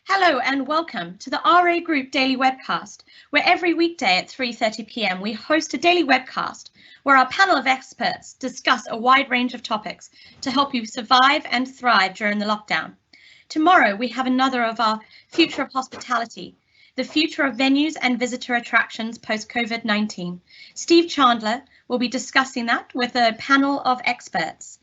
Hello and welcome to the RA Group Daily Webcast, where every weekday at 3:30 p.m. we host a daily webcast where our panel of experts discuss a wide range of topics to help you survive and thrive during the lockdown. Tomorrow we have another of our Future of Hospitality, the future of venues and visitor attractions post-COVID-19. Steve Chandler will be discussing that with a panel of experts.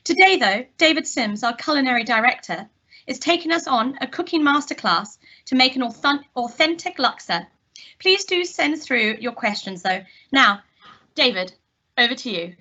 Today though, David Simms, our Culinary Director, is taking us on a cooking masterclass to make an authentic laksa. Please do send through your questions though. Now, David, over to you.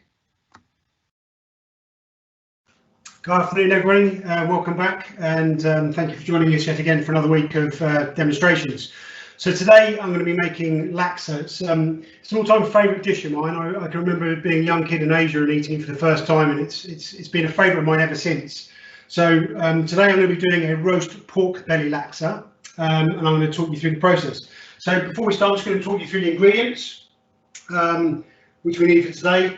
Good afternoon, everybody. Welcome back, and thank you for joining us yet again for another week of demonstrations. So today I'm going to be making laksa. It's an all-time favourite dish of mine. I can remember being a young kid in Asia and eating it for the first time, and it's been a favourite of mine ever since. So today I'm going to be doing a roast pork belly laksa, and I'm going to talk you through the process. So before we start, I'm just going to talk you through the ingredients, which we need for today.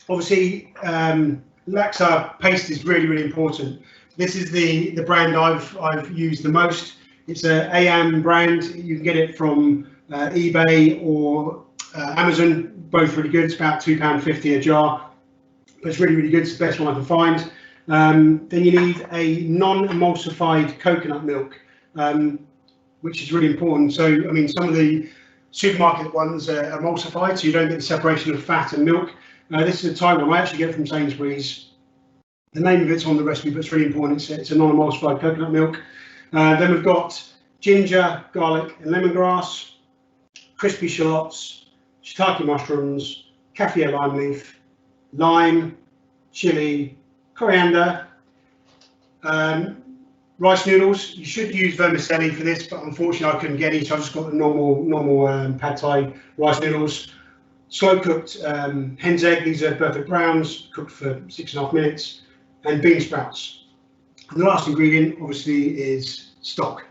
Obviously, laksa paste is really important. This is the brand I've used the most. It's a AM brand. You can get it from eBay or Amazon, both really good. It's about £2.50 a jar, but it's really good. It's the best one I can find. Then you need a non-emulsified coconut milk, which is really important. So, I mean, some of the supermarket ones are emulsified, so you don't get the separation of fat and milk. This is a Thai one. I actually get it from Sainsbury's. The name of it's on the recipe, but it's really important. It's a non-emulsified coconut milk. Then we've got ginger, garlic, and lemongrass, crispy shallots, shiitake mushrooms, kaffir lime leaf, lime, chilli, coriander, rice noodles. You should use vermicelli for this, but unfortunately I couldn't get any, so I just got the normal pad thai rice noodles. Slow cooked hen's egg. These are Burford Browns, cooked for 6.5 minutes, and bean sprouts. And the last ingredient, obviously, is stock.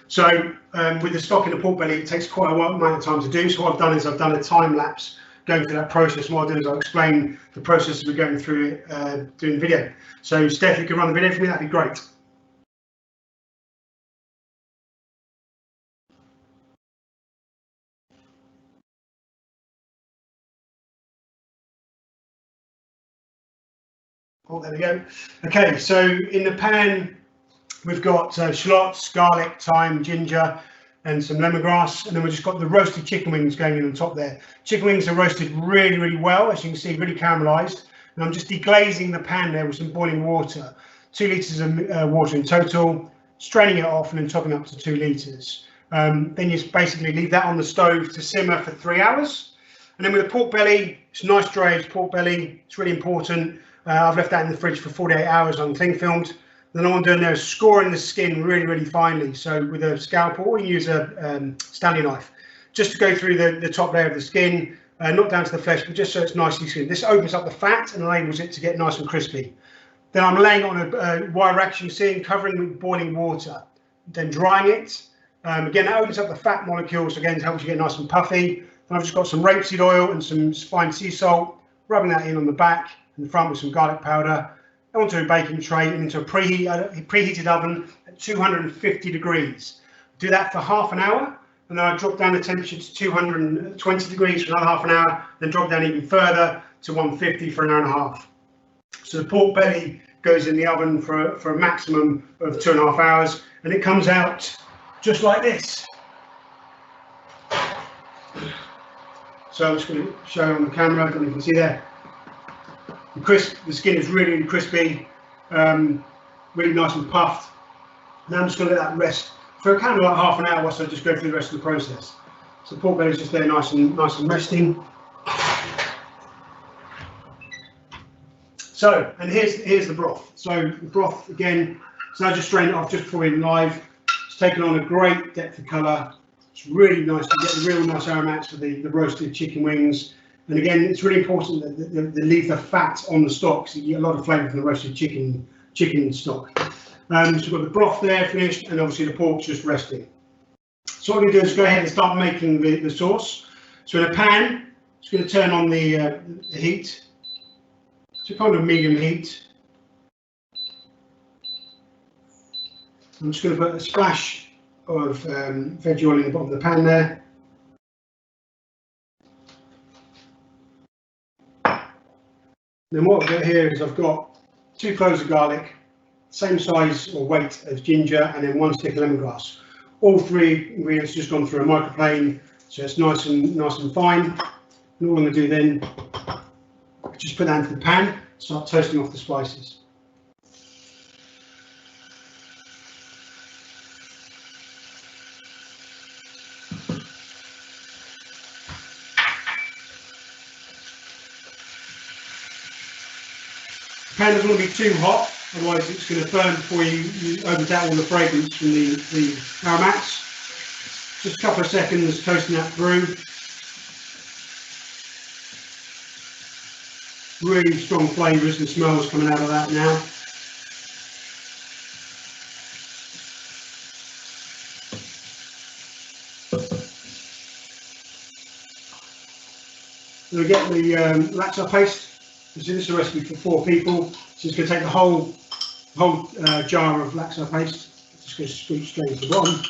So with the stock in the pork belly, it takes quite a amount of time to do. So what I've done is I've done a time lapse going through that process. What I'll do is I'll explain the process as we're going through doing the video. So Steph, if you can run the video for me, that'd be great. Oh, there we go. Okay, so in the pan, we've got shallots, garlic, thyme, ginger, and some lemongrass, and then we've just got the roasted chicken wings going in on top there. Chicken wings are roasted really well, as you can see, really caramelised. And I'm just deglazing the pan there with some boiling water, 2 litres of water in total, straining it off and then topping up to 2 litres. Then you just basically leave that on the stove to simmer for 3 hours. And then with the pork belly, it's nice dry aged pork belly. It's really important. I've left that in the fridge for 48 hours on cling filmed. Then all I'm doing there is scoring the skin really finely. So with a scalpel, or you use a Stanley knife, just to go through the top layer of the skin, not down to the flesh, but just so it's nicely skinned. This opens up the fat and enables it to get nice and crispy. Then I'm laying it on a wire rack, you see, and covering with boiling water. Then drying it. Again, that opens up the fat molecules, so again, it helps you get nice and puffy. Then I've just got some rapeseed oil and some fine sea salt, rubbing that in on the back and the front with some garlic powder. Onto a baking tray and into a preheated oven at 250 degrees. Do that for half an hour, and then I drop down the temperature to 220 degrees for another half an hour, then drop down even further to 150 for an hour and a half. So the pork belly goes in the oven for a maximum of 2.5 hours, and it comes out just like this. So I'm just going to show you on the camera, I don't know if you can see there. The skin is really crispy, really nice and puffed. Now I'm just going to let that rest for kind of like half an hour whilst I just go through the rest of the process. So the pork belly is just there nice and resting. So, and here's the broth. So the broth again, so I just strained it off just before we went live. It's taken on a great depth of colour. It's really nice to get the real nice aromatics for the roasted chicken wings. And again, it's really important that they leave the fat on the stock, so you get a lot of flavour from the roasted chicken stock. So we've got the broth there finished, and obviously the pork's just resting. So what we're going to do is go ahead and start making the sauce. So in a pan, just going to turn on the heat to kind of medium heat. I'm just going to put a splash of veg oil in the bottom of the pan there. Then what I've got here is I've got 2 cloves of garlic, same size or weight as ginger, and then 1 stick of lemongrass. All 3 ingredients just gone through a microplane, so it's nice and fine. And all I'm going to do then, just put that into the pan, start toasting off the spices. The pan doesn't want to be too hot, otherwise it's going to burn before you overtake all the fragrance from the aromats. Just a couple of seconds toasting that through. Really strong flavours and smells coming out of that now. Then we get the laksa paste. This is a recipe for 4 people, so it's going to take the whole jar of laksa paste. Just going to scoop straight to the bottom.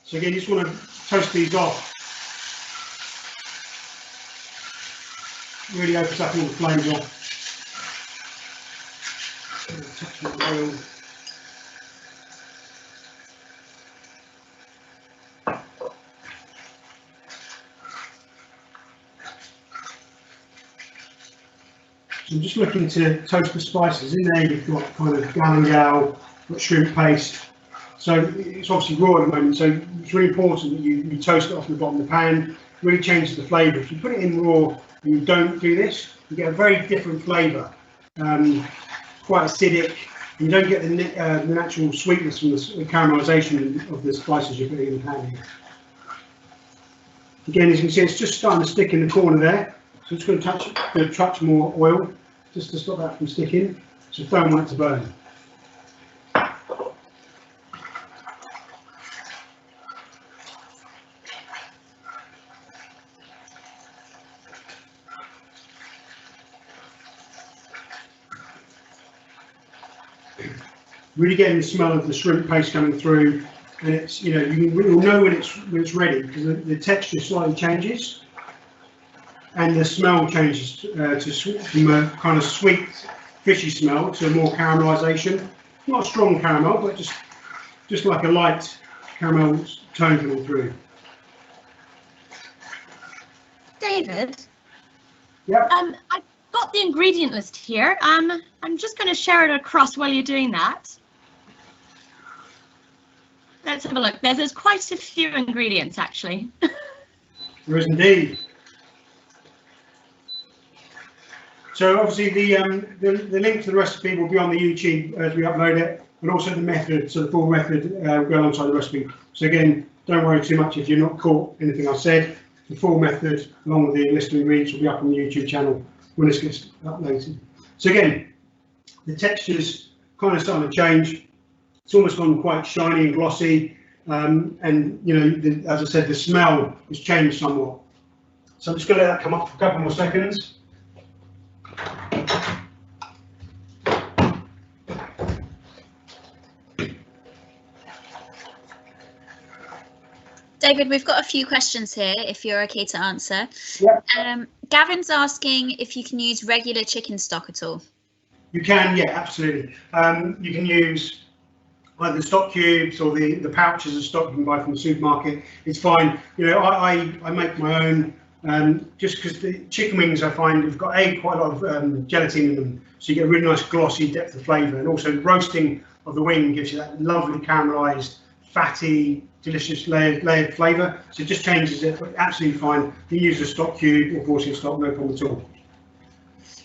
So again, you just want to toast these off. Really opens up all the flames off. Touch my oil. So I'm just looking to toast the spices. In there you've got kind of galangal, got shrimp paste. So it's obviously raw at the moment, so it's really important that you toast it off the bottom of the pan. It really changes the flavour. If you put it in raw and you don't do this, you get a very different flavour. Quite acidic. You don't get the natural sweetness from the caramelisation of the spices you're putting in the pan here. Again, as you can see, it's just starting to stick in the corner there. So it's going to touch more oil just to stop that from sticking. So don't want it to burn. Really getting the smell of the shrimp paste coming through, and it's, you know, you'll know when it's ready because the texture slightly changes, and the smell changes from a kind of sweet, fishy smell to a more caramelisation. Not a strong caramel, but just like a light caramel tone coming through. David. Yeah. I've got the ingredient list here. I'm just going to share it across while you're doing that. Let's have a look. There's quite a few ingredients, actually. There is indeed. So obviously the link to the recipe will be on the YouTube as we upload it, and also the method, so the full method will go alongside the recipe. So again, don't worry too much if you're not caught anything I've said. The full method, along with the list of ingredients, will be up on the YouTube channel when this gets uploaded. So again, the texture's kind of starting to change. It's almost gone quite shiny and glossy, and you know, as I said, the smell has changed somewhat. So I'm just going to let that come up for a couple more seconds. David, we've got a few questions here, if you're okay to answer. Yeah. Gavin's asking if you can use regular chicken stock at all. You can, yeah, absolutely. You can use either the stock cubes or the pouches of stock you can buy from the supermarket. It's fine. You know, I make my own, just because the chicken wings I find have got quite a lot of gelatin in them, so you get a really nice glossy depth of flavour, and also roasting of the wing gives you that lovely caramelised, fatty, delicious layered flavour. So it just changes it, but absolutely fine. You use a stock cube or portion stock, no problem at all.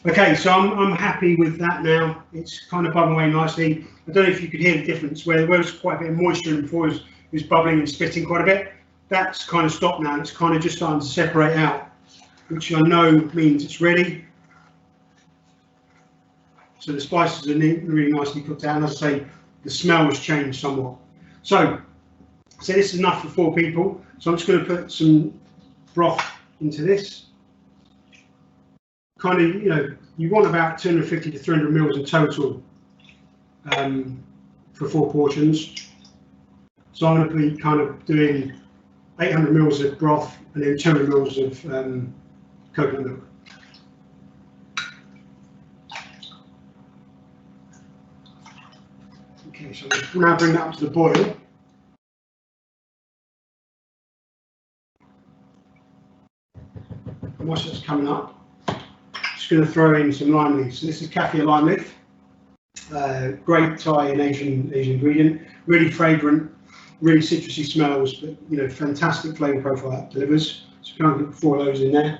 Okay, so I'm happy with that now. It's kind of bubbling away nicely. I don't know if you could hear the difference where there was quite a bit of moisture and before it was bubbling and spitting quite a bit. That's kind of stopped now. It's kind of just starting to separate out, which I know means it's ready. So the spices are really nicely cooked out, and as I say, the smell has changed somewhat. So this is enough for 4 people. So I'm just going to put some broth into this. Kind of, you know, you want about 250 to 300 mils in total for 4 portions. So I'm going to be kind of doing 800 mils of broth and then 200 mils of coconut milk. Okay, so I'm now bring that up to the boil. And once it's coming up, just going to throw in some lime leaves. So this is kaffir lime leaf, great Thai and Asian ingredient, really fragrant, really citrusy smells, but you know, fantastic flavour profile that delivers. So kind of put 4 of those in there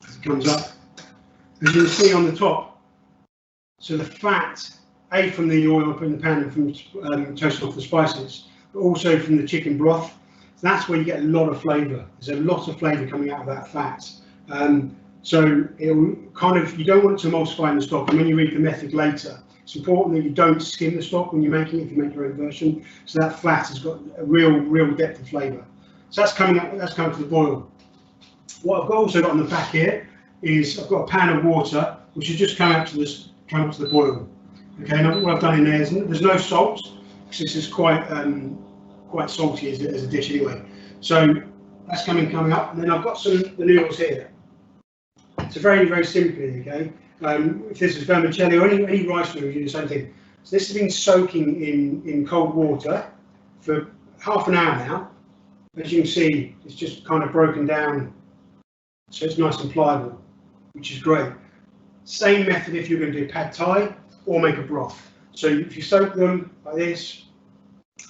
as it comes up. As you can see on the top, so the fat, from the oil up in the pan and from toasting off the spices, but also from the chicken broth. So that's where you get a lot of flavour. There's a lot of flavour coming out of that fat. So it'll kind of, you don't want it to emulsify in the stock. And when you read the method later, it's important that you don't skim the stock when you're making it, if you make your own version. So that fat has got a real depth of flavour. So that's coming up, that's coming to the boil. What I've also got on the back here is I've got a pan of water, which has just come up to the boil. Okay, now what I've done in there is there's no salt, because this is quite salty as a dish anyway. So that's coming up, and then I've got the noodles here. So very simply, okay. If this is vermicelli or any rice noodles, you do the same thing. So this has been soaking in cold water for half an hour now. As you can see, it's just kind of broken down, so it's nice and pliable, which is great. Same method if you're going to do pad thai or make a broth. So if you soak them like this,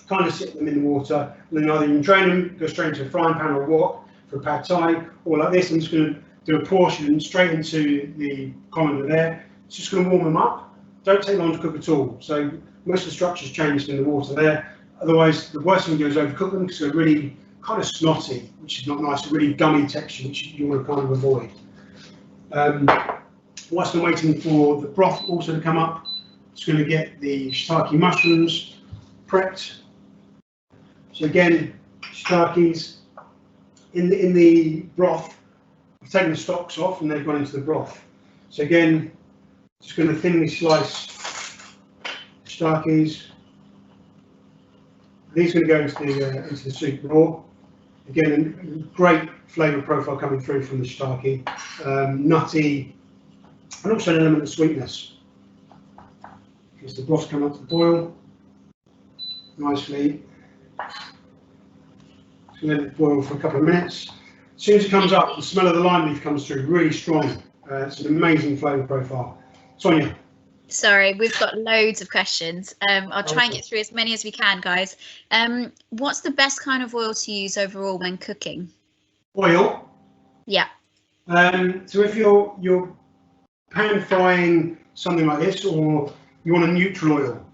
kind of sit them in the water, and then either you can drain them, go straight into a frying pan or a wok for pad thai, or like this, I'm just going to do a portion straight into the colander there. It's just going to warm them up. Don't take long to cook at all. So most of the structure's changed in the water there. Otherwise, the worst thing to do is overcook them because they're really kind of snotty, which is not nice, a really gummy texture, which you want to kind of avoid. Whilst I'm waiting for the broth also to come up, just going to get the shiitake mushrooms prepped. So again, shiitakes in the broth. I've taken the stalks off and they've gone into the broth. So again, just going to thinly slice shiitakes. These are going to go into the soup raw. Again, great flavour profile coming through from the shiitake, nutty, and also an element of sweetness. As the broth's come up to the boil nicely, so let it boil for a couple of minutes. As soon as it comes up, the smell of the lime leaf comes through really strong. It's an amazing flavour profile. Sonia. Sorry, we've got loads of questions. I'll try and get through as many as we can, guys. What's the best kind of oil to use overall when cooking? Oil? Yeah. So if you're pan frying something like this, or you want a neutral oil,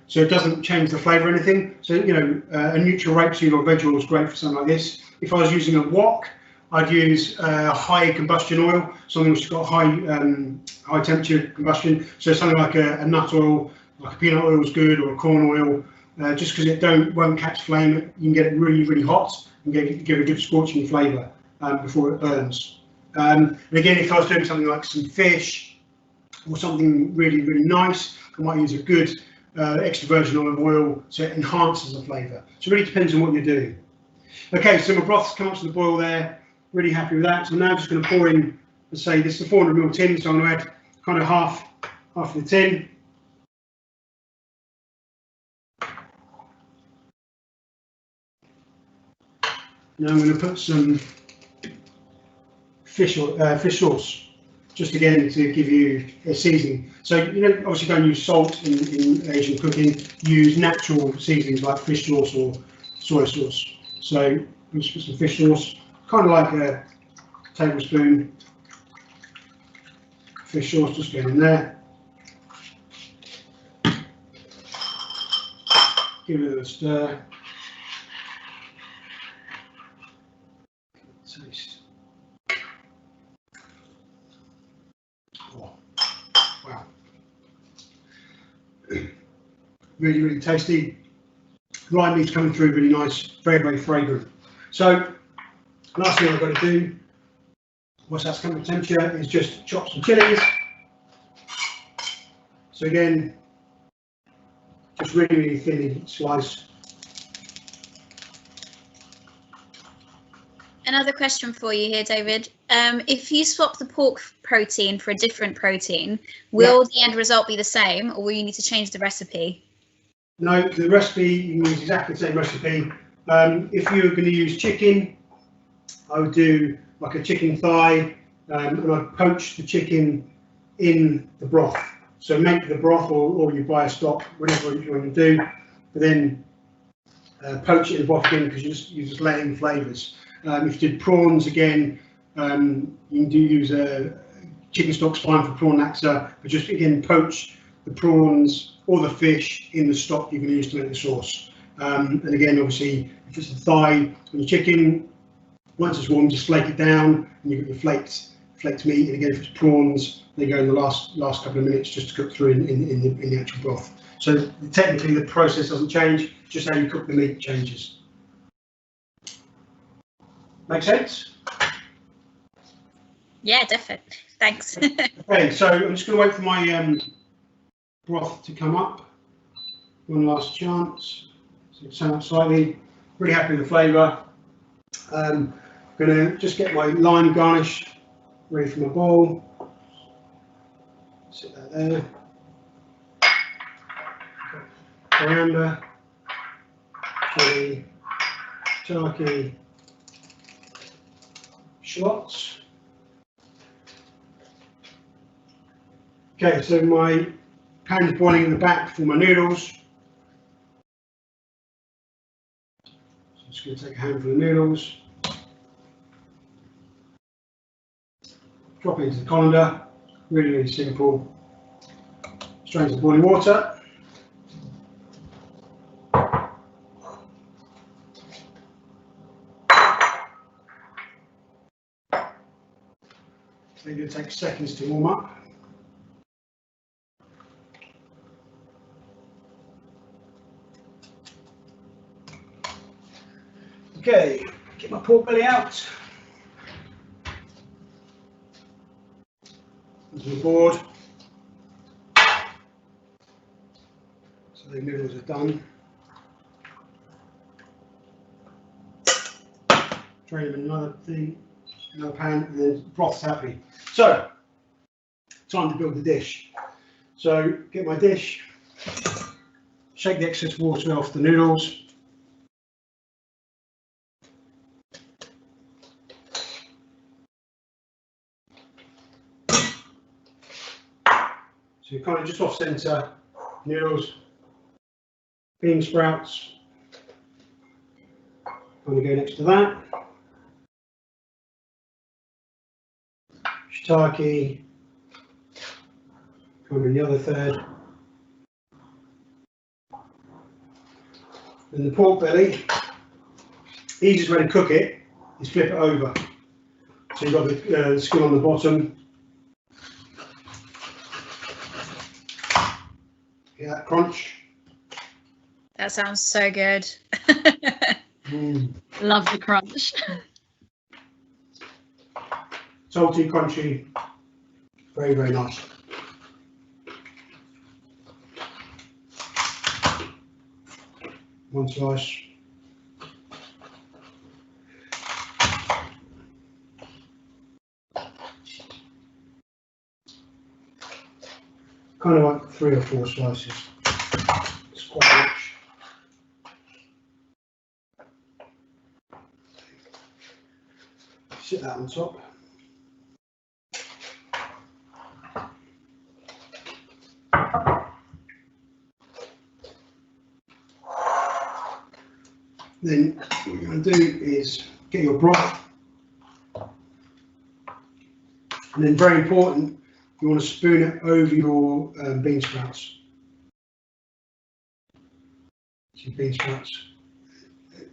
so it doesn't change the flavour or anything. So, you know, a neutral rapeseed or veg oil is great for something like this. If I was using a wok, I'd use high combustion oil, something which has got high temperature combustion. So something like a nut oil, like a peanut oil is good, or a corn oil, just because it won't catch flame. You can get it really hot and give a good scorching flavour before it burns. And again, if I was doing something like some fish or something really nice, I might use a good extra virgin olive oil, so it enhances the flavour. So it really depends on what you're doing. Okay, so my broth's come up to the boil there. Really happy with that. So I'm now just going to pour in, let's say this is a 400 ml tin, so I'm going to add kind of half of the tin. Now I'm going to put some fish sauce, just again to give you a seasoning. So you know, obviously don't use salt in Asian cooking. Use natural seasonings like fish sauce or soy sauce. So let's put some fish sauce, kind of like a tablespoon fish sauce, just going in there. Give it a stir. Taste. Oh, wow. Really tasty. lime meat's coming through really nice, very, very fragrant. So last thing I've got to do, once that's come to temperature, is just chop some chilies. So again, just really, really thinly slice. Another question for you here, David. If you swap the pork protein for a different protein, will the end result be the same, or will you need to change the recipe? No, the recipe, you can use exactly the same recipe. If you were going to use chicken, I would do like a chicken thigh, and I'd poach the chicken in the broth. So make the broth, or you buy a stock, whatever you want to do, but then poach it in the broth again, because you're just laying flavours. If you did prawns again, you can use a chicken stock's fine for prawn laksa, but just again poach the prawns or the fish in the stock you're going to use to make the sauce. And again, obviously, if it's a thigh on your chicken, once it's warm, just flake it down, and you've got your flaked meat. And again, if it's prawns, they go in the last couple of minutes just to cook through in the actual broth. So technically, the process doesn't change; just how you cook the meat changes. Make sense? Yeah, definitely. Thanks. Okay, so I'm just going to wait for my broth to come up. One last chance. So turn up slightly. Really happy with the flavour. I'm going to just get my lime garnish ready for my bowl. Sit that there. Coriander, chilli, shiitake, shallots. Okay, so my pan's boiling in the back for my noodles. So I'm just going to take a handful of noodles, drop it into the colander. Really, really simple. Strain some boiling water. They're going to take seconds to warm up. Okay, get my pork belly out. Onto the board. So the noodles are done. Drain them in another pan, and then broth's happy. So, time to build the dish. So, get my dish, shake the excess water off the noodles. So, you kind of just off centre noodles, bean sprouts. I'm going to go next to that. Shiitake, kind of in the other third. And the pork belly, the easiest way to cook it is flip it over. So you've got the skin on the bottom. Yeah, that crunch. That sounds so good. Love the crunch. Salty, crunchy, very, very nice. One slice. Kind of like 3 or 4 slices. It's quite rich. Sit that on top. Then what you're going to do is get your broth, and then very important, you want to spoon it over your bean sprouts. So your bean sprouts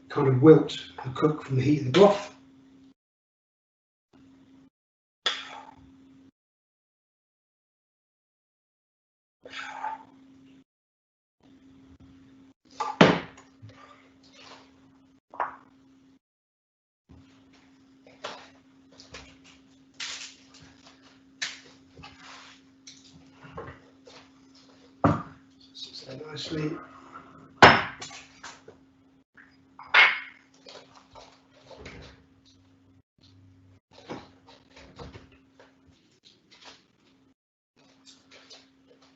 kind of wilt and cook from the heat of the broth. nicely.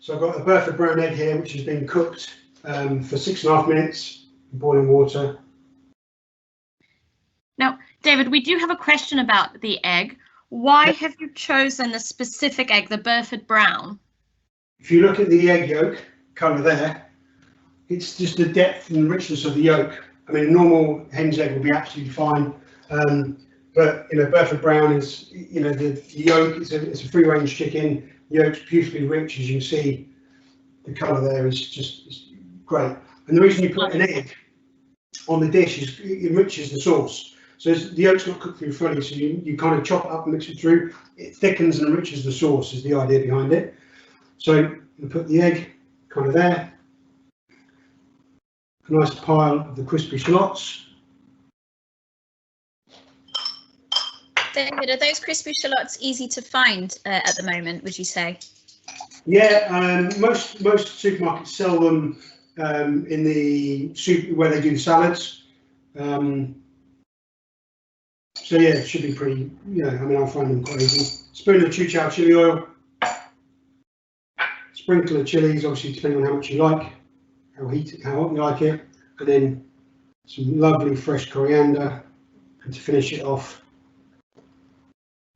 So I've got a Burford Brown egg here, which has been cooked for 6.5 minutes in boiling water. Now, David, we do have a question about the egg. Why have you chosen the specific egg, the Burford Brown? If you look at the egg yolk colour there, it's just the depth and richness of the yolk. I mean, a normal hen's egg will be absolutely fine, but you know, Burford Brown is, you know, the yolk. It's a free-range chicken. The yolk's beautifully rich, as you can see. The colour there is just great. And the reason you put an egg on the dish is it enriches the sauce. So the yolk's not cooked through fully, so you kind of chop it up and mix it through. It thickens and enriches the sauce is the idea behind it. So you put the egg kind of there. A nice pile of the crispy shallots. David, are those crispy shallots easy to find at the moment, would you say? Yeah, most supermarkets sell them in the soup where they do the salads. So yeah, it should be pretty, you know, I mean, I'll find them quite easy. Spoon of chow chili oil. Sprinkle of chilies, obviously depending on how much you like, how hot you like it. And then some lovely fresh coriander. And to finish it off,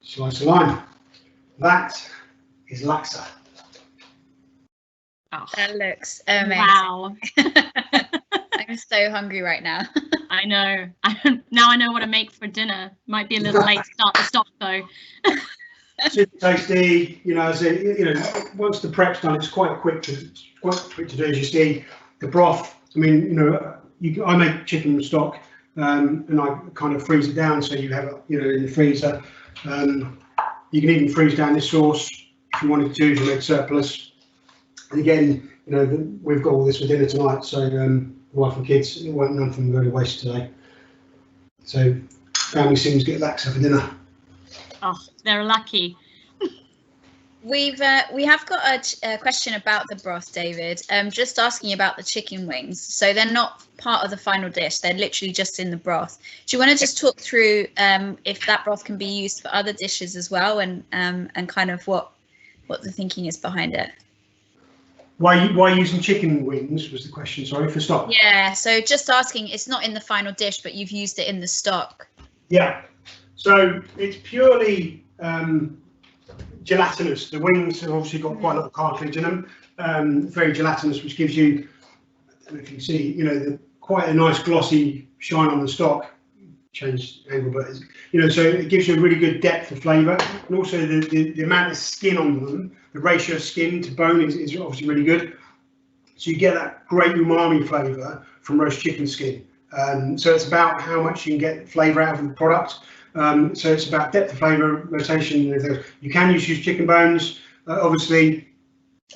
slice of lime. That is laksa. Oh, That looks amazing. wow. I'm so hungry right now. I know. Now I know what to make for dinner. Might be a little late to start the stock though. Super tasty, you know. So you know, once the prep's done, it's quite quick to do. As you see, the broth. I mean, you know, I make chicken stock, and I kind of freeze it down so you have it, you know, in the freezer. You can even freeze down this sauce if you wanted to make surplus. And again, you know, we've got all this for dinner tonight, so wife and kids, it won't none of them go to waste today. So family Simms get laksa for dinner. Oh, they're lucky. We have got a question about the broth, David. Just asking about the chicken wings. So they're not part of the final dish. They're literally just in the broth. Do you want to just talk through if that broth can be used for other dishes as well, and kind of what the thinking is behind it? Why using chicken wings was the question, sorry, for stock? Yeah, so just asking, it's not in the final dish, but you've used it in the stock. Yeah, so it's purely gelatinous. The wings have obviously got quite a lot of cartilage in them, very gelatinous, which gives you, I don't know if you can see, you know, quite a nice glossy shine on the stock. Change angle, but you know, so it gives you a really good depth of flavour, and also the amount of skin on them, the ratio of skin to bone is obviously really good. So you get that great umami flavour from roast chicken skin. So it's about how much you can get flavour out of the product. So it's about depth of flavour, rotation. You can use chicken bones, obviously,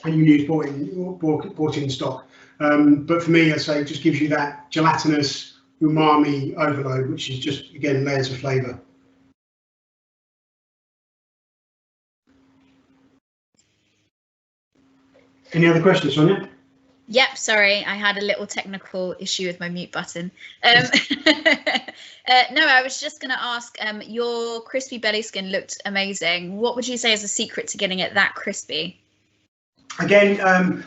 and you can use bought in stock. But for me, I say, it just gives you that gelatinous umami overload, which is just, again, layers of flavour. Any other questions, Sonia? Yep, sorry, I had a little technical issue with my mute button. No, I was just going to ask, your crispy belly skin looked amazing. What would you say is the secret to getting it that crispy? Again,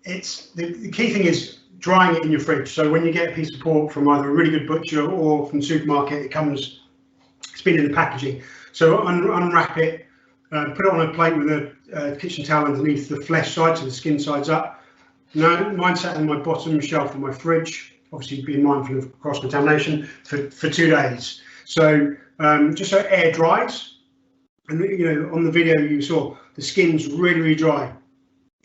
it's the key thing is drying it in your fridge. So when you get a piece of pork from either a really good butcher or from the supermarket, it's been in the packaging. So unwrap it, put it on a plate with a kitchen towel underneath the flesh side, so the skin side's up. Now, mine sat on my bottom shelf of my fridge, obviously being mindful of cross-contamination, for 2 days. So just so it air dries, and you know, on the video you saw, the skin's really, really dry.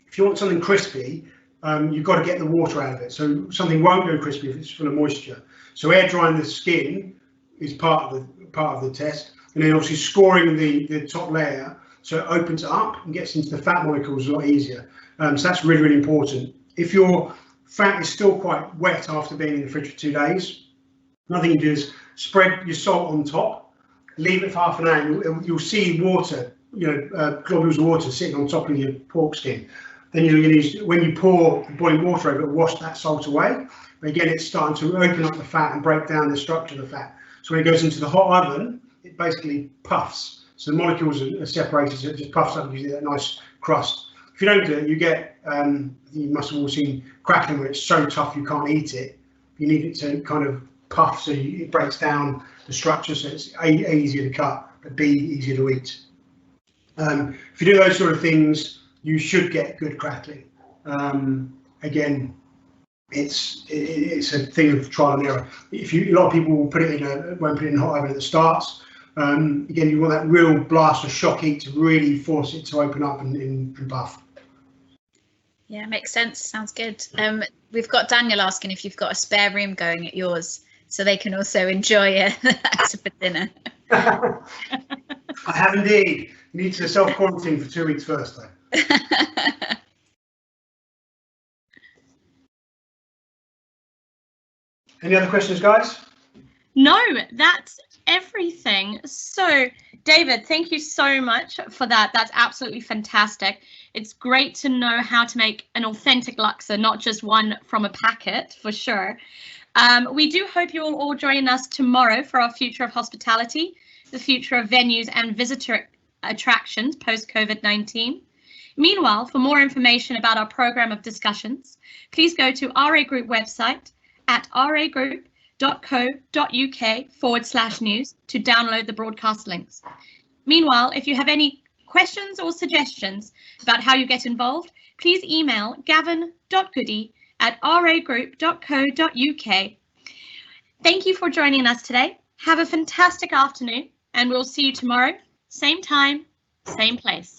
If you want something crispy, you've got to get the water out of it. So something won't go crispy if it's full of moisture. So air drying the skin is part of the test, and then obviously scoring the top layer so it opens up and gets into the fat molecules a lot easier. So that's really, really important. If your fat is still quite wet after being in the fridge for 2 days, nothing you do is spread your salt on top, leave it for half an hour. You'll see water, you know, globules of water sitting on top of your pork skin. Then you're going to use, when you pour boiling water over it, wash that salt away. But again, it's starting to open up the fat and break down the structure of the fat. So when it goes into the hot oven, it basically puffs. So the molecules are separated, so it just puffs up and gives you that nice crust. If you don't do it, you get, you must have all seen crackling where it's so tough you can't eat it. You need it to kind of puff so it breaks down the structure, so it's A, easier to cut, but B, easier to eat. If you do those sort of things, you should get good crackling. Again, it's a thing of trial and error. A lot of people will put it in won't put it in hot oven at the start. Again, you want that real blast of shock heat to really force it to open up and buff. Yeah, makes sense. Sounds good. We've got Daniel asking if you've got a spare room going at yours, so they can also enjoy laksa for dinner. I have indeed. You need to self-quarantine for 2 weeks first, though. Any other questions, guys? No, that's everything. So, David, thank you so much for that. That's absolutely fantastic. It's great to know how to make an authentic laksa, not just one from a packet, for sure. We do hope you will all join us tomorrow for our Future of Hospitality, the future of venues and visitor attractions post-COVID-19. Meanwhile, for more information about our program of discussions, please go to RA Group website at ragroup.co.uk/news to download the broadcast links. Meanwhile, if you have any questions or suggestions about how you get involved, please email gavin.goody@ragroup.co.uk. Thank you for joining us today. Have a fantastic afternoon, and we'll see you tomorrow, same time, same place.